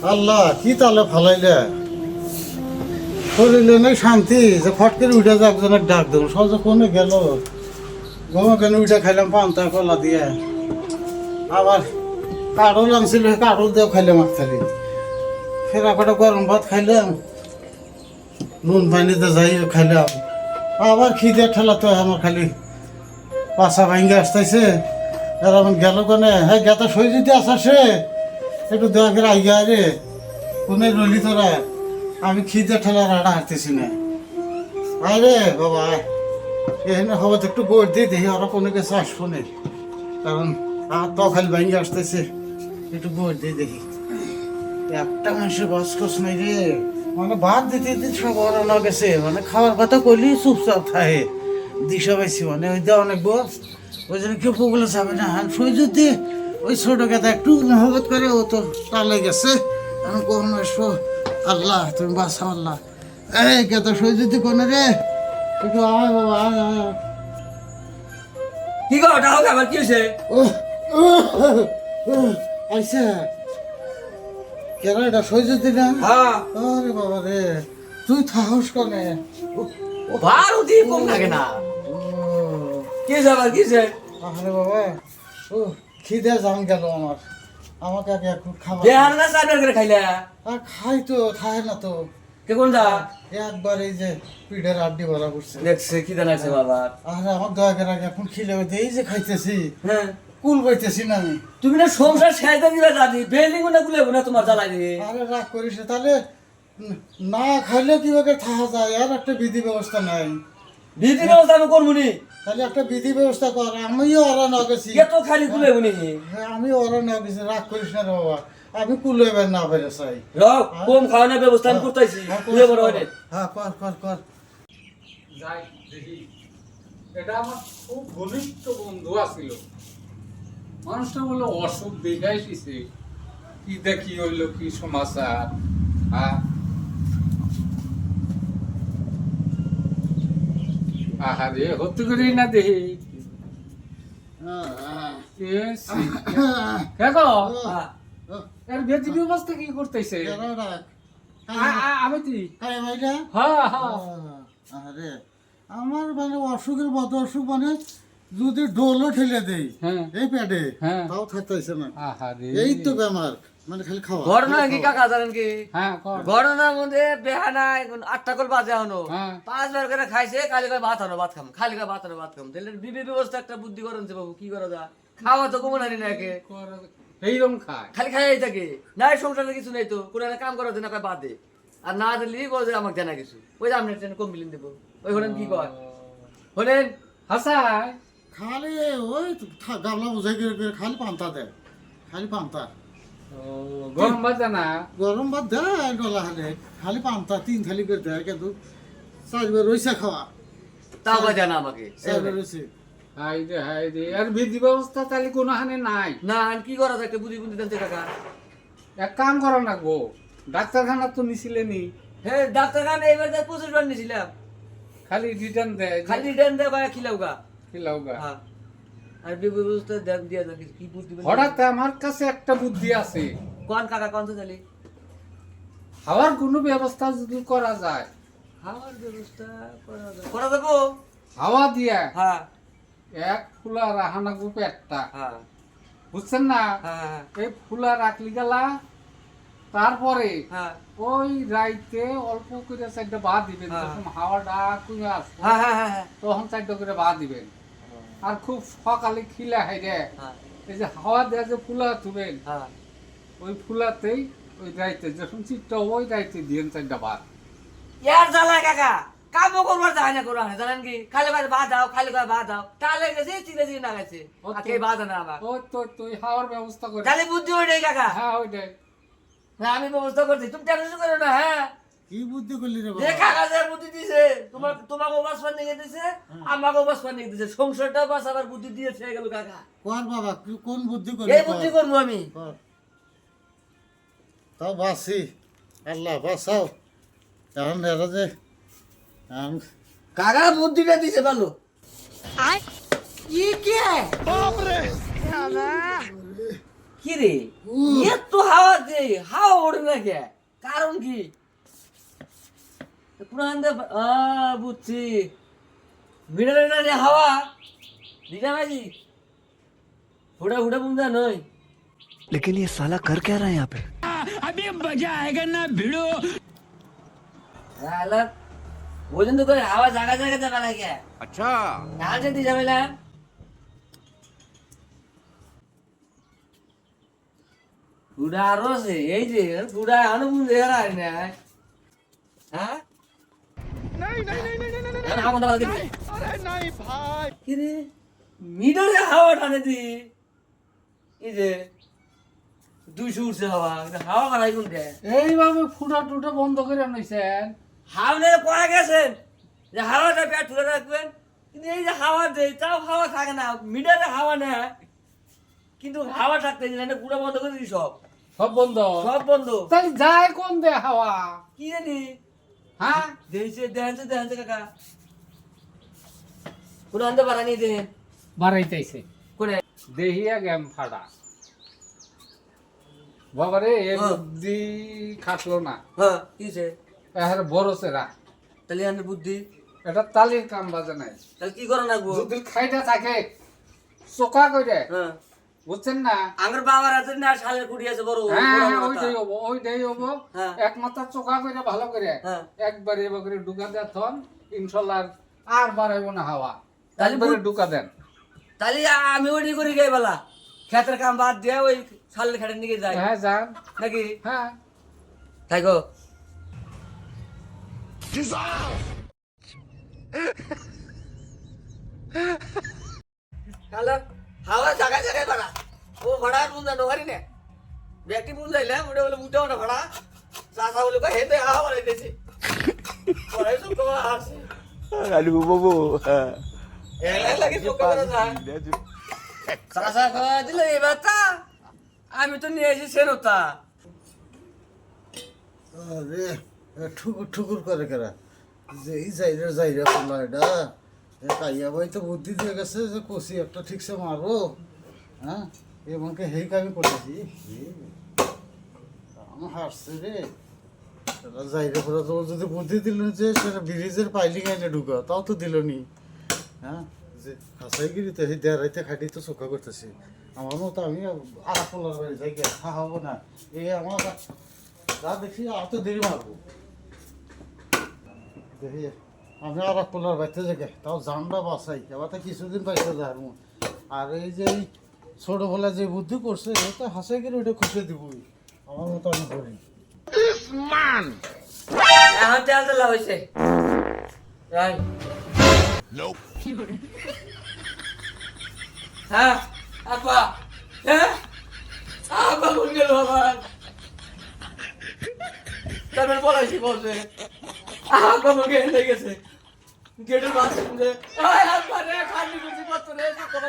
আল্লাহ কি তাহলে ফালাইলে শরীরে নেই শান্তি যে ফটকের উঠে যে একজনের ডাক দেবো সহজে কোনে গেল গমে কেন উঠে খাইলাম পান্তা কলা দিয়ে আবার কাঠল আনছিল কাঠল দিয়েও খাইলাম এক থালি ফের একটা গরম ভাত খাইলাম নুন পানিতে যাই খাইলাম আবার খিদে ঠেলা তো আমার খালি পাশা ভাঙ্গে আসতেছে আর আমার গেল কোনে হ্যাঁ গেতা সই যদি আসা সে একটু দেওয়া করে আইগা রে কোনে রলি তোরা আমি খিদে ঠেলা রাড়া হাঁটতেছি না আরে বাবা এখানে হবে তো একটু গোট দিয়ে দেখি ওরা কোনো কিছু আসবো না কারণ আর তো খালি ভাঙ্গে আসতেছে একটু গোট দিয়ে দেখি একটা মানুষের বাস কস নাই রে মানে ভাত দিতে দিতে সব ওরা না গেছে মানে খাওয়ার কথা কইলি চুপচাপ থাকে দিশা পাইছি মানে ওই দেওয়া অনেক বস ওই জন্য কেউ পুকুলে যাবে না আর সই যদি ওই ছোট কথা একটু মহব্বত করে ও তো টালে গেছে আমি কখন আসবো আল্লাহ তুমি বাঁচাও আল্লাহ এই কেতা সই যদি কোনে রে একটু আয় বাবা আয় আয় কি গো ওটা হোক আবার কি হয়েছে? আইসা কেন এটা সই যদি না হ্যাঁ আরে বাবা রে তুই থাহস কনে বার উঠি কম লাগে না কি হয়েছে আবার কি হয়েছে? আরে বাবা ও খিদে জাম গেল আমার আমাকে আগে একটু খাবার বেহার না চার করে খাইলা আর খাই তো খায় না তো কে কোন যা একবার এই যে পিঠের আড্ডি ভরা করছে দেখছে কি জানাইছে বাবা আরে আমার দয়া করে আগে এখন খিলে হইতে এই যে খাইতেছি হ্যাঁ কুল পাইতেছি না আমি তুমি না সংসার সাইতে দিবে জানি বিল্ডিং না গুলে না তোমার জ্বালাই দিবে আরে রাগ করিস না, তাহলে না খাইলে কিভাবে থাকা যায় আর একটা বিধি ব্যবস্থা নাই বিধি ব্যবস্থা আমি করবো নি তাহলে একটা বিধি ব্যবস্থা কর আমিও ওরা না গেছি এত খালি গুলে উনি হ্যাঁ আমি ওরা না গেছি রাগ করিস না রে বাবা আমি কুলে এবার না বেড়ে চাই রক কম খাওয়ানোর ব্যবস্থা আমি করতেছি তুই বড় হয়ে হ্যাঁ কর কর কর যাই দেখি এটা আমার খুব ঘনিষ্ঠ বন্ধু আছিল মানুষটা বললো অসুখ দেখে এসেছে কি দেখি হইলো কি সমাচার হ্যাঁ আহারে হতে করি না দেখি দেখো এর বেদি ব্যবস্থা কি করতেছে আমি কি হ্যাঁ হ্যাঁ আরে আমার মানে অসুখের মতো অসুখ মানে যদি ডোলও ঠেলে দেই হ্যাঁ এই পেটে হ্যাঁ। তাও থাকতেছে না আহারে এই তো বেমার মানে খালি খাওয়া ঘটনা কি কাকা জানেন কি হ্যাঁ কর ঘটনার মধ্যে বেহানা 8টা কল বাজে হনো হ্যাঁ 5 বার করে খাইছে খালি করে ভাত হনো ভাত খাম খালি করে ভাত হনো ভাত খাম তাহলে বিবি ব্যবস্থা একটা বুদ্ধি করেন যে বাবু কি করা যা খাওয়া তো কমন হারি না একে এইরকম খায় খালি খাই থাকে নাই সংসারে কিছু নাই তো কোনো একটা কাম করার জন্য কয় বাদ দে আর না দিলি বল যে আমাকে জানা কিছু ওই যে আপনি ট্রেন কমপ্লেন দেবো ওই হলেন কি কয় হলেন হাসায় খালি ওই গামলা বুঝাই করে খালি পান্তা দেয় খালি পান্তা গরম বাজে না গরম ভাত দেয় ডলা হালে খালি পান্তা 3 থালি করে দেয় কিন্তু 4বার রইছে খাওয়া তাও কয় জানা আমাকে 4বার রইছে হাই রে আর বিধি ব্যবস্থা তাহলে কোনো হানে নাই না আর কি করা যায় একটা বুদ্ধি বুদ্ধি দেন কাকা এক কাম করো না গো ডাক্তারখানা তো নিছিলে নি হ্যাঁ ডাক্তারখানা এবার 25 বার নিয়েছিলাম খালি রিটার্ন দেয় খালি রিটার্ন দেয় বা খিলাউগা খিলাওগা হ্যাঁ আর বিবি ব্যবস্থা দেন দিয়া দেন কি বুদ্ধি বলেন? হঠাৎ আমার কাছে একটা বুদ্ধি আছে কোন কাকা কোন তো চলে খাওয়ার কোনো ব্যবস্থা যদি করা যায় খাওয়ার ব্যবস্থা করা যাবো হাওয়া দিয়া হ্যাঁ এক ফুলা রাহানা গ্রুপে একটা হ্যাঁ বুঝছেন না হ্যাঁ এই ফুলা রাখলি গেলা তারপরে হ্যাঁ ওই রাইতে অল্প করে 4টা ভাত দিবেন হ্যাঁ। যখন হাওয়াটা কমে আসবে হ্যাঁ হ্যাঁ হ্যাঁ তখন 4টা করে ভাত দিবেন আর খুব সকালে খিলা হাইরে হ্যাঁ এই যে হাওয়া দেওয়া যে ফুলা তুবেন হ্যাঁ ওই ফুলাতেই ওই রাইতে যখন চিটটা ওই রাইতে দিয়েন 4টা ভাত ইয়ার জ্বালায় কাকা কামও করবার যায় না করবার জানেন কি খালি করে ভাত দাও খালি করে ভাত দাও তাহলে গেছে চিনে চিনে না গেছে আর কে ভাত না আমার ওই তো ওই হাওয়ার ব্যবস্থা করে খালি বুদ্ধি ওই নেই কাকা হ্যাঁ ওইটাই হ্যাঁ আমি ব্যবস্থা করছি তুমি টেনশন করো না হ্যাঁ কি বুদ্ধি করলি রে যে বাবা কাকা যে বুদ্ধি দিছে তোমাকে বাস পানি দিছে আমাকে বাস পানি দিছে সংসারটা বাস আবার বুদ্ধি দিয়ে ছেড়ে গেল কাকা কর বাবা কোন বুদ্ধি করলি এই বুদ্ধি করবো আমি কর তাও বাসি আল্লাহ বাঁচাও এখন এরা যে কাকা বুদ্ধিটা দিছে ভালো কি রে এত হাওয়া দে হাওয়া ওড়ে না কে কারণ কি পুরান বুঝছি মিনারেল হাওয়া দিটা ভাইজি ফুটা ফুটা বুঝা নয় लेकिन ये साला कर क्या रहा है यहाँ पे ভোজন তো করে হাওয়া জায়গা জায়গা যাবে না কে আচ্ছা না যেতে যাবে না ফুটা আরো আছে এই যে ফুটা আনো বুঝে আর না হ্যাঁ মিটারে হাওয়া টানে দি এই যে 200 উঠছে হাওয়া হাওয়া কারাই কোনটা এইভাবে ফুটা টুটা বন্ধ করে আনাইছেন হাওনে পড়ে গেছেন যে হাওয়াটা পেট তুলে রাখবেন কিন্তু এই যে হাওয়া দেয় তাও হাওয়া থাকে না মিটারে হাওয়া না কিন্তু হাওয়া থাকতে দিলে না পুরো বন্ধ করে দিই সব সব বন্ধ সব বন্ধ তাই যায় কোন দে হাওয়া কি জানি হ্যাঁ দেখছে কাকা কোন আনতে পারানি দেন বাড়াইতেছে কোনে দেহিয়া গেম ফাড়া বাবারে এ বুদ্ধি খাটলো না হ্যাঁ কিছে এর বড় সেরা তাহলে আনের বুদ্ধি এটা তালির কাম বাজে নাই তাহলে কি করে রাখবো যদি খাইটা থাকে চোকা করে হ্যাঁ বুঝছেন না আমার বাবার হাতে না শালের কুড়ি আছে বড় হ্যাঁ ওইটাই হবো হ্যাঁ। একমাত্র চোকা করে ভালো করে হ্যাঁ। একবারে এবারে ঢুকা দেন থন ইনশাল্লাহ আর বাড়াইব না হাওয়া তাহলে একবারে ঢুকা দেন তাহলে আমি ওইটি করি গাই বেলা ক্ষেতের কাম বাদ দিয়ে ওই শালের খেটের দিকে যাই হ্যাঁ যান নাকি হ্যাঁ তাই গো তাহলে হাওয়া জায়গায় জায়গায় ভাড়া ও ভাড়া বুঝা নোহারি না ব্যক্তি বুঝাইলে ওটা বলে উঠে ওটা ভাড়া চাষা বলে হেঁটে হাওয়া বাড়াইতেছে পরে সব কমা আসে আলু বাবু এলাই লাগে সব কমা যায় চাষা খাওয়া দিলে এবার তা আমি তো নিয়ে এসেছি সেরতা আরে ঠুকুর ঠুকুর করে কেরা যে এই যাইরা খোলা এটা কাইয়া ভাই তো বুদ্ধি দিয়ে গেছে যে কষি একটা ঠিকসে মারবো হ্যাঁ এমনকি হেই কামি করতেছি আমার হাসছে রে সেটা যাইরে পরে তো যদি বুদ্ধি দিল যে সেটা ব্রিজের পাইলিং এনে ঢুকা তাও তো দিল নি হ্যাঁ যে হাসাইগিরিতে সেই দেড়াইতে খাটি তো চোখা করতেছি আমার মতো আমি আর পোলার বাড়ি যাই গে খাওয়াবো না এই আমার যা দেখি আর তো দেরি মারবো দেখি আমি আর পোলার বাড়িতে যাই তাও জানটা বাসাই এবার তো কিছুদিন পাইছে যার আর এই যে এই ছোটবেলা যে বুদ্ধি করছে তো হাসাই গেলে ওটা খুশি দিবই আমার মতো আমি করি এখন তেল তেলা হয়েছে হ্যাঁ আপা হ্যাঁ আপা কোন গেল আমার তারপর বলাইছি বলছে আপা মুখে এনে গেছে গেটের মাঝে আপা রে খালি বুঝি কত রে কত